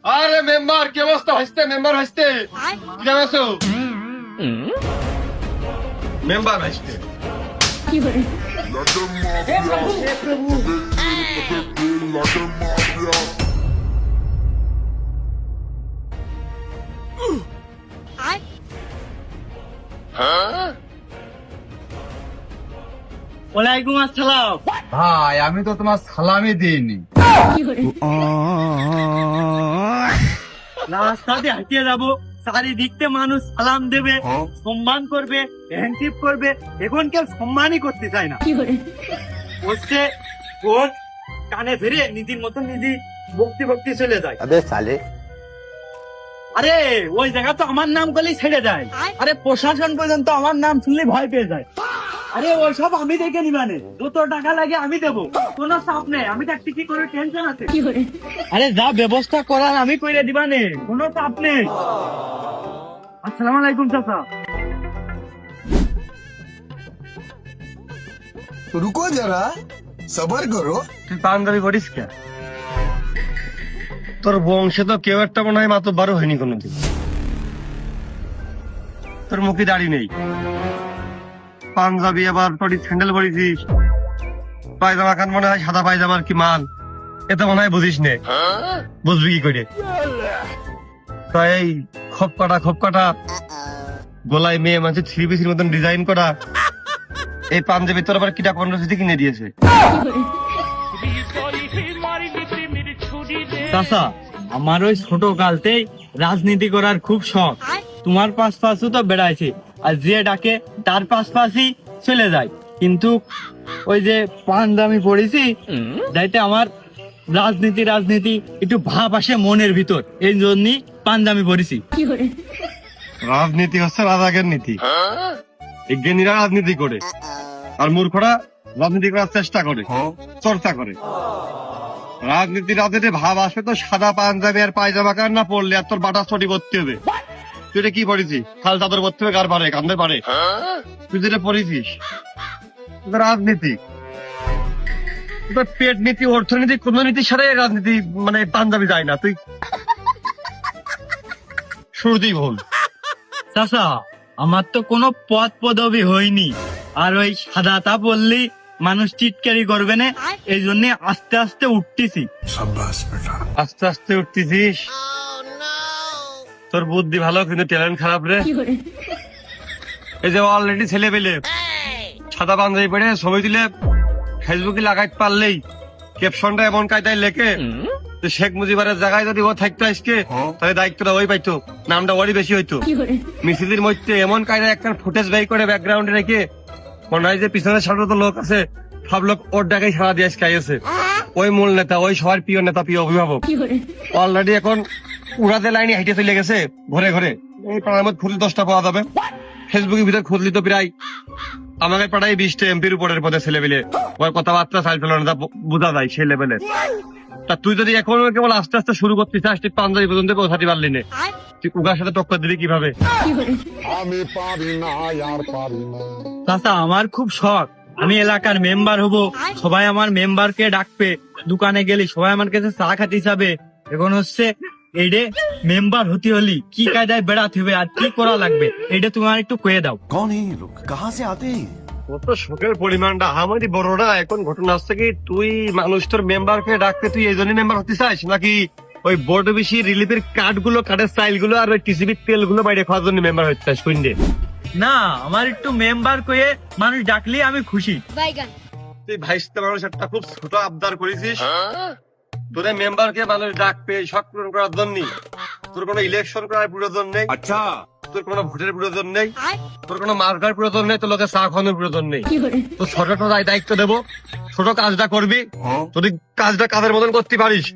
আরে মেম্বার কি অবস্থা হইছে? মেম্বার হইছে কেমন আছো? মেম্বার হইছে ওয়ালাইকুম আসসালাম। ভাই আমি তো তোমার সালামই দিইনি। রাস্তাতে হাঁটিয়ে যাবো, চারিদিকতে মানুষ সালাম দেবে, সম্মান করবে, হ্যান্ডশিপ করবে। এখন কেউ সম্মানই করতে চায় না। হচ্ছে ওর কানে ধরে নিজের মতন নিজে বকতে বকতে চলে যায়। আরে ওই জায়গা তো আমার নাম করলেই ছেড়ে দেয়। আরে প্রশাসন পর্যন্ত আমার নাম শুনলে ভয় পেয়ে যায়। আরে ওইসব আমি দেখে নিবানে, যত টাকা লাগে আমি দেবো, কোনো চাপ নেই। আমি দেখতে কি করে টেনশন আছে? আরে যা ব্যবস্থা করার আমি করে দিবানে, কোনো চাপ নেই। আসসালামু আলাইকুম চাচা। रुको जरा सबर करो। তুই পাঞ্জাবি পড়িস কে? তোর বংশে তো কেউ একটা মনে হয় মাত্র 12 হয়নি কোনোদিন। তোর মুখে দাড়ি নেই, পাঞ্জাবি আবার পড়ি, স্যান্ডেল পড়িছিস, পায়জামা খান মনে হয় সাদা পায়জামার কি মাল, এতে মনে হয় বুঝিস নে। বুঝবি কি করে? তাই এই খপ কাটা গোলায় মেয়ে মানুষ 3 পিসের মতন ডিজাইন করা এই পাঞ্জাবি তোর আবার কিটা কর্মসূচি কিনে দিয়েছে? চাচা, আমার ওই ছোট কালতেই রাজনীতি করার খুব শখ। তোমার পাশে তো বেড়াইছে, আর যে ডাকে তার পাশে চলে যায়। কিন্তু ওই যে পাঞ্জাবি পড়েছি, যাইতে আমার রাজনীতি একটু ভাব আসে মনের ভিতর, এই জন্যই পাঞ্জাবি পড়েছি। রাজনীতি হচ্ছে রাজাকের নীতি। এই জ্ঞানীরা রাজনীতি করে আর মূর্খরা রাজনীতি করার চেষ্টা করে, চর্চা করে। রাজনীতি ভাব আসবে তো সাদা পাঞ্জাবি আর পায়জামা কার না পড়লে আর তোর বাটা চটি পড়তে হবে। তুই এটা কি পড়েছিস? খাল চাদর পড়তে হবে, গার পারে কান্দে পারে। তুই যেটা পড়েছিস রাজনীতি, পেট নীতি, অর্থনীতি, কোন নীতির সাথে রাজনীতি মানে পাঞ্জাবি যায় না। তুই শুরুতেই ভুল। চাচা, আমার তো কোনো পদ পদবি হয়নি, আর ওই সাদাটা বললি মানুষ চিৎকারি করবে না, এই জন্য আস্তে আস্তে উঠতেছি। আস্তে আস্তে উঠতেছিস? তোর বুদ্ধি ভালো কিন্তু ট্যালেন্ট খারাপ রে। এই যে অলরেডি ছেলে পেলে সাদা পাঞ্জাবি পরে ছবি তুলে ফেসবুকে লাগাইতে পারলেই ক্যাপশনটা এমন কায়দায় লেখে যে শেখ মুজিবের জায়গায় যদি ও থাকতো আজকে, তাহলে দায়িত্বটা ওই পাইতো, নামটা ওরই বেশি হইতো। মিছিলের মধ্যে এমন কায়দায় একটা ফুটেজ বাই করে ব্যাকগ্রাউন্ডে রেখে মনে হয় যে পিছনে সাধারণত লোক আছে, সব লোক ওর ডাকাই সারা দিয়ে খাইয়েছে। ওই মূল নেতা, ওই সবার প্রিয় নেতা, প্রিয় অভিভাবক অলরেডি এখন উড়াতে লাইনে হেঁটে চলে গেছে ঘরে ঘরে। এই পাড়ার মধ্যে খুঁজলে 10টা পাওয়া যাবে, ফেসবুকের ভিতরে খুঁজলি তো প্রায় আমাদের পাড়ায় 20টা এমপির উপরের পদে ছেলে পেলে। ওর কথাবার্তা চাল চলন বোঝা যায় সেই লেভেলের। তা তুই যদি এখন কেবল আস্তে আস্তে শুরু করতে চাস, তুই পাঞ্জাবি পর্যন্ত পৌঁছাতে পারলি না, তুই উগার সাথে টক্কর দিবি কিভাবে? চাচা, আমার খুব শখ, আমি এলাকার মেম্বার হব, সবাই আমার মেম্বারকে ডাকবে, দোকানে গেলে সবাই আমার কাছে চা খাতে যাবে। এখন হচ্ছে এইডে মেম্বার হতে হলি কি কায়দায় বেড়াতে হবে আর কি করা লাগবে, এইটা তুমি আর একটু কয়ে দাও। कौन है ये लोग, कहाँ से आते हैं? ও তো শোকের পরিমাণটা আমারই বড় না। এখন ঘটনা হচ্ছে কি, তুই মানুষ তোর মেম্বারকে ডাকতে তুই এই জন্যই মেম্বার হতে চাস, নাকি ওই বড় বেশি রিলিফের কার্ড গুলো, কার্ডের স্টাইল গুলো আর ওই টিসিবির তেল গুলো বাইরে খাওয়ার জন্য মেম্বার হতে চাস? শুনলে না, আমার একটু মেম্বার কয়ে মানুষ ডাকলে আমি খুশি। তুই ভাইস্তে মানুষ একটা খুব ছোট আবদার করেছিস। তোর মেম্বারকে মানুষ ডাকবে সব পূরণ করার জন্য। তোর কোনো ইলেকশন করার প্রয়োজন নেই, अच्छा তোর কোনো ভোটের প্রয়োজন নেই, তোর কোনো মার্কার প্রয়োজন নেই, তোর লোকের চা খাওয়ানোর প্রয়োজন নেই। তোর সরকার দায়িত্ব দেবো, ছোট কাজটা করবি। যদি কাজটা কাজের মতন করতে পারিস,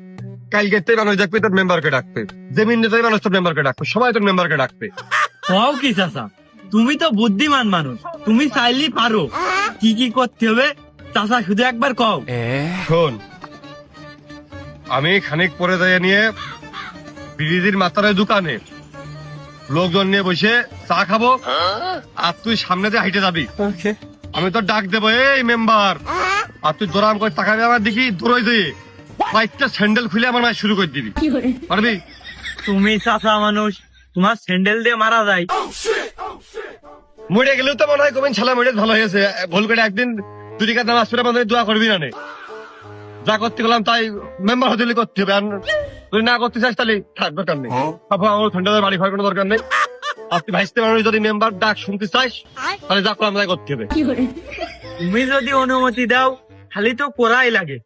কালকে মানুষ দেখবে তোর মেম্বারকে ডাকবে, জমিন নেতাই মানুষ তোর মেম্বারকে ডাকবে, সবাই তোর মেম্বারকে ডাকবে। কও কি চাচা, তুমি তো বুদ্ধিমান মানুষ, তুমি চাইলেই পারো। কি কি করতে হবে চাচা শুধু একবার কও। শোন, আমি খানিক পরে যাই নিয়ে বিরিদির মাতারের দোকানে লোকজন নিয়ে বসে চা খাবো, আর তুই সামনে দিয়ে হাইটে যাবি। আমি তো ডাক দেবো, এই মেম্বার, আর তুই জোরাম করে তাকাবি আমার দিকে, দূরই দিয়ে কয়েকটা স্যান্ডেল খুলে আমার মায়ের শুরু করে দিবি, পারবি? তুমি চাচা মানুষ, তোমার স্যান্ডেল দিয়ে মারা যায়। মরে গেলেও তো মনে হয় কবেন ছালা মরে ভালো হয়েছে, ভুল করে একদিন দুই রেখাত নামাজ পড়ে আমাদের দোয়া করবি না নে। যা করতে গেলাম তাই মেম্বার হতে হলে করতে হবে, আর যদি না করতে চাস তাহলে থাক, দরকার নেই। বাবা আমার স্যান্ডেলের বাড়ি খাওয়ার কোনো দরকার নেই। আপনি ভাইসতে মানুষ যদি মেম্বার ডাক শুনতে চাস তাহলে যা করে আমাদের করতে হবে। তুমি যদি অনুমতি দাও খালি তো করাই লাগে।